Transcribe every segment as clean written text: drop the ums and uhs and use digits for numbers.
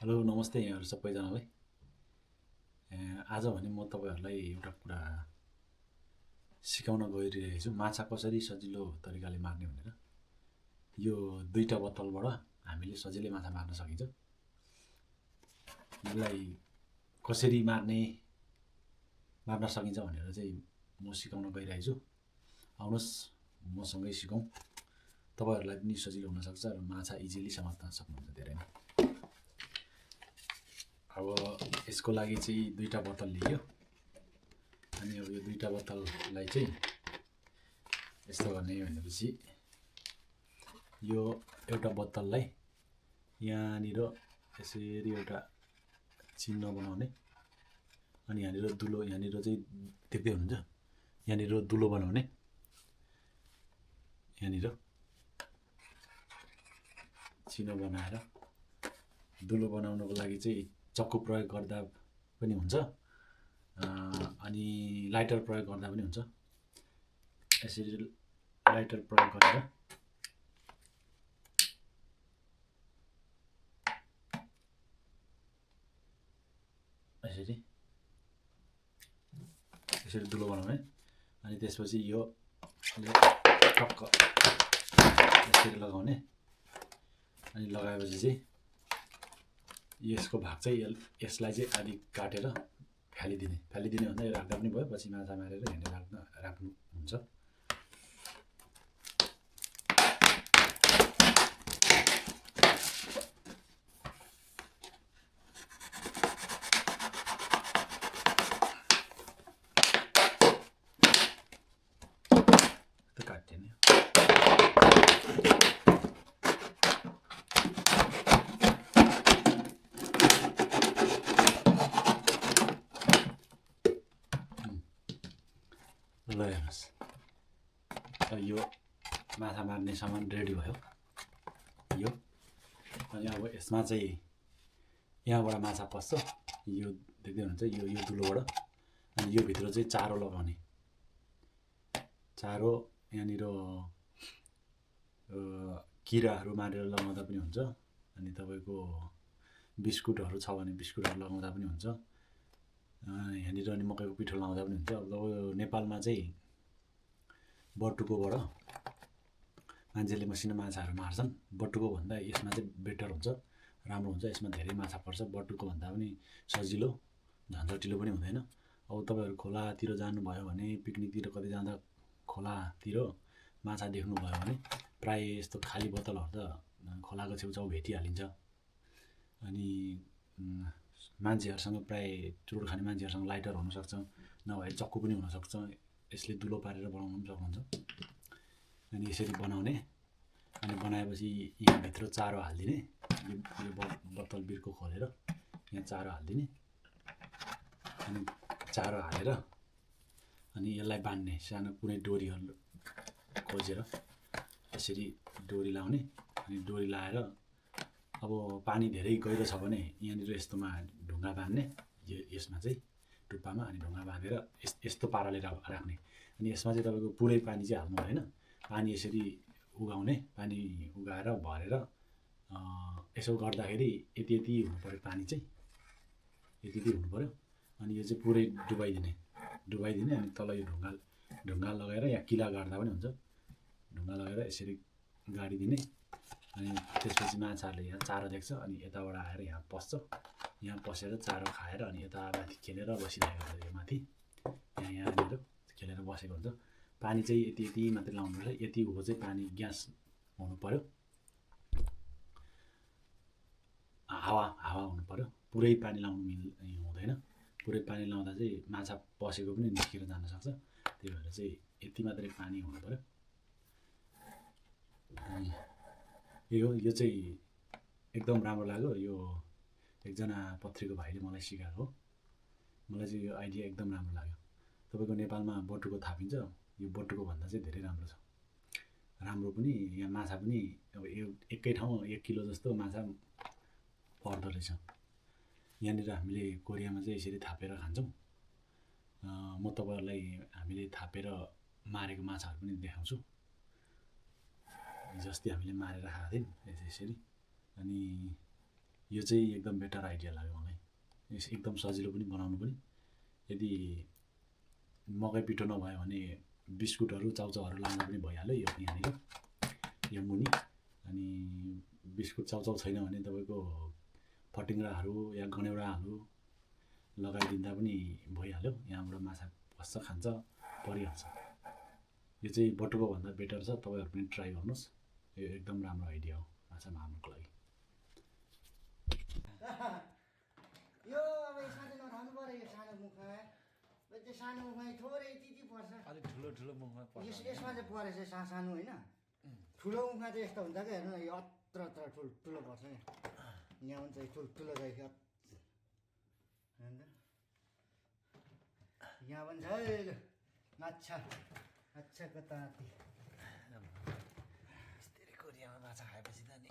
Hello नमस्ते यहाँहरू सबैजनालाई। आज भने म तपाईँहरूलाई एउटा कुरा सिकाउन गइरहेको छु, माछा कसरी सजिलो तरिकाले मार्ने भनेर। यो दुईटा बोतलबाट हामीले सजिलै माछा मार्न सकिन्छ। यसलाई कसरी मार्न सकिन्छ भनेर चाहिँ म सिकाउन गइरहेको छु। आउनुहोस् मसँगै सिकौँ, तपाईँहरूलाई पनि सजिलो हुनसक्छ र माछा इजिली समात्न सक्नुहुन्छ धेरै नै। अब यसको लागि चाहिँ दुईटा बोतल लियो, अनि अब यो दुईटा बोतललाई चाहिँ यस्तो गर्ने भनेपछि यो एउटा बोतललाई यहाँनिर यसरी एउटा चिह्न बनाउने, अनि यहाँनिर दुलो, यहाँनिर चाहिँ देख्दै हुनुहुन्छ, यहाँनिर दुलो बनाउने, यहाँनिर चिह्न बनाएर दुलो बनाउनको लागि चाहिँ चक्कु प्रयोग गर्दा पनि हुन्छ, अनि लाइटर प्रयोग गर्दा पनि हुन्छ। यसरी लाइटर प्रयोग गरेर यसरी दुलो बनाउने, अनि त्यसपछि यो टक्क यसरी लगाउने, अनि लगाएपछि चाहिँ यसको भाग चाहिँ यसलाई चाहिँ आदि काटेर फालिदिने भन्दा यो राख्दा पनि भयो, पछि माछा मारेर हेर्ने राख्नु हुन्छ। काट्ने ल हेर्नुहोस्, यो माछा मार्ने सामान रेडी भयो यो। अनि अब यसमा चाहिँ यहाँबाट माछा पस्छ, यो देख्दै हुनुहुन्छ, यो दुलोबाट। अनि यो भित्र चाहिँ चारो लगाउने, चारो यहाँनिर किराहरू मारेर लगाउँदा पनि हुन्छ, अनि तपाईँको बिस्कुटहरू छ भने बिस्कुटहरू लगाउँदा पनि हुन्छ, यहाँनिर अनि मकैको पिठो लगाउँदा पनि हुन्छ। अब नेपालमा चाहिँ बटुकोबाट मान्छेले मसिनो माछाहरू मार्छन्। बटुको भन्दा यसमा चाहिँ बेटर हुन्छ, राम्रो हुन्छ, यसमा धेरै माछा पर्छ। बटुको भन्दा पनि सजिलो, झन्झटिलो पनि हुँदैन। अब तपाईँहरू खोलातिर जानुभयो भने, पिकनिकतिर कतै जाँदा खोलातिर माछा देख्नुभयो भने प्रायः यस्तो खाली बोतलहरू त खोलाको छेउछाउ भेटिहालिन्छ। अनि मान्छेहरूसँग प्रायः चुरोट खाने मान्छेहरूसँग लाइटर हुनसक्छ, नभए चक्कु पनि हुनसक्छ, यसले दुलो पारेर बनाउनु पनि सक्नुहुन्छ। अनि यसरी बनाउने, अनि बनाएपछि यहाँभित्र चारो हालिदिने, यो बोतल बिर्को खोलेर यहाँ चारो हालिदिने, अनि चारो हालेर अनि यसलाई बाँध्ने, सानो कुनै डोरीहरू खोजेर यसरी डोरी लाउने। अनि डोरी लाएर अब पानी धेरै गहिरो छ भने यहाँनिर यस्तोमा ढुङ्गा बाँध्ने, यसमा चाहिँ टुप्पामा, अनि ढुङ्गा बाँधेर यस्तो पाराले राख्ने। अनि यसमा चाहिँ तपाईँको पुरै पानी चाहिँ हाल्नु भएन, पानी यसरी उघाउने, पानी उघाएर भरेर यसो गर्दाखेरि यति हुनु पऱ्यो, पानी चाहिँ यति हुनु पऱ्यो। अनि यो चाहिँ पुरै डुबाइदिने, अनि तल यो ढुङ्गा लगाएर यहाँ किला गाड्दा पनि हुन्छ, ढुङ्गा लगाएर यसरी गाडिदिने। अनि त्यसपछि माछाहरूले यहाँ चारो देख्छ, अनि यताबाट आएर यहाँ पस्छ, यहाँ पसेर चारो खाएर अनि यता माथि खेलेर बसिरहेको हुन्छ, यो माथि यहाँनिर खेलेर बसेको हुन्छ। पानी चाहिँ यति मात्रै लाउनुपर्छ, यति हो चाहिँ पानी ग्यास हुनु पऱ्यो, हावा हुनु पऱ्यो, पुरै पानी लाउनु हुँदैन। पुरै पानी लाउँदा चाहिँ माछा पसेको पनि निस्केर जान सक्छ, त्यही भएर चाहिँ यति मात्रै पानी हुनु पऱ्यो। यो चाहिँ एकदम राम्रो लाग्यो, यो एकजना पत्रीको भाइले मलाई सिकाएको हो, मलाई चाहिँ यो आइडिया एकदम राम्रो लाग्यो। तपाईँको नेपालमा बटुको थापिन्छ, यो बटुको भन्दा चाहिँ धेरै राम्रो छ, राम्रो पनि। यहाँ माछा पनि अब एकै ठाउँ 1 किलो जस्तो माछा पर्दो रहेछ। यहाँनिर हामीले कोरियामा चाहिँ यसरी थापेर खान्छौँ। म तपाईँहरूलाई हामीले थापेर मारेको माछाहरू पनि देखाउँछु, जस्तै हामीले मारेर खाएको थियौँ यसरी। अनि यो चाहिँ एकदम बेटर आइडिया लाग्यो मलाई। एकदम सजिलो पनि बनाउनु पनि। यदि मकै पिठो नभयो भने बिस्कुटहरू चाउचाउहरू लाँदा पनि भइहाल्यो यो यहाँनिर यो मुनि। अनि बिस्कुट चाउचाउ छैन भने तपाईँको फटिङ्ग्राहरू या गनेउराहरू लगाइदिँदा पनि भइहाल्यो। यहाँबाट माछा बस्छ, खान्छ, परिहाल्छ। यो चाहिँ बटुकोभन्दा बेटर छ। तपाईँहरू पनि ट्राई गर्नुहोस्। यो एकदम राम्रो आइडिया हो माछा मार्नुको लागि। यो अब यसमा चाहिँ नखानु पऱ्यो। यो सानो मुखमा त्यो सानो मुखमा थोरै यति पर्छ। अलिक ठुलो ठुलो मुखमा यसमा चाहिँ परेछ सानो होइन। ठुलो मुखमा चाहिँ यस्तो हुन्छ क्या, हेर्नु न, यो अत्र ठुलो पर्छ क्या। यहाँ पनि चाहिँ ठुलो चाहिँ यहाँ पनि छ है। अच्छा कताती यस्तै कोरियामा माछा खाएपछि त नि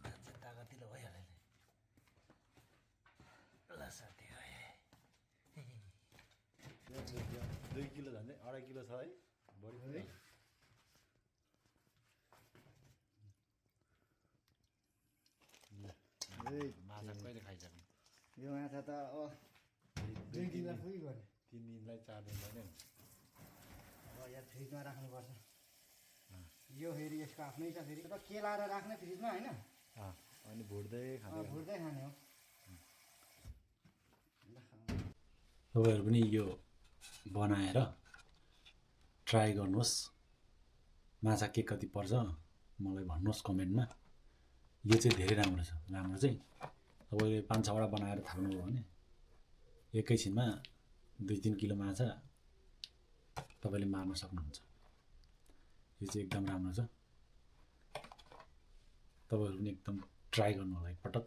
मान्छे तागतिलो भइहाल्यो नि। ल साथी 2 किलो झन्डै 2.5 किलो छ है, बढी है। माछा कहिले खाइसक्नु? यो माछा त 2 दिनलाई पुगिगयो नि। 3 दिनलाई 4 दिनलाई नै अब यहाँ फ्रिजमा राख्नुपर्छ। यो फेरि यसको आफ्नै छ। फेरि त केलाएर राख्ने फ्रिजमा होइन, अनि भुट्दै खाने हो। तपाईँहरू पनि यो बनाएर ट्राई गर्नुहोस्। माछा के कति पर्छ मलाई भन्नुहोस् कमेन्टमा। यो चाहिँ धेरै राम्रो चाहिँ तपाईँले 5-6वटा बनाएर थाल्नुभयो भने एकैछिनमा 2-3 किलो माछा तपाईँले मार्न सक्नुहुन्छ। यो चाहिँ एकदम राम्रो छ। तपाईँहरू पनि एकदम ट्राई गर्नु होला एकपटक।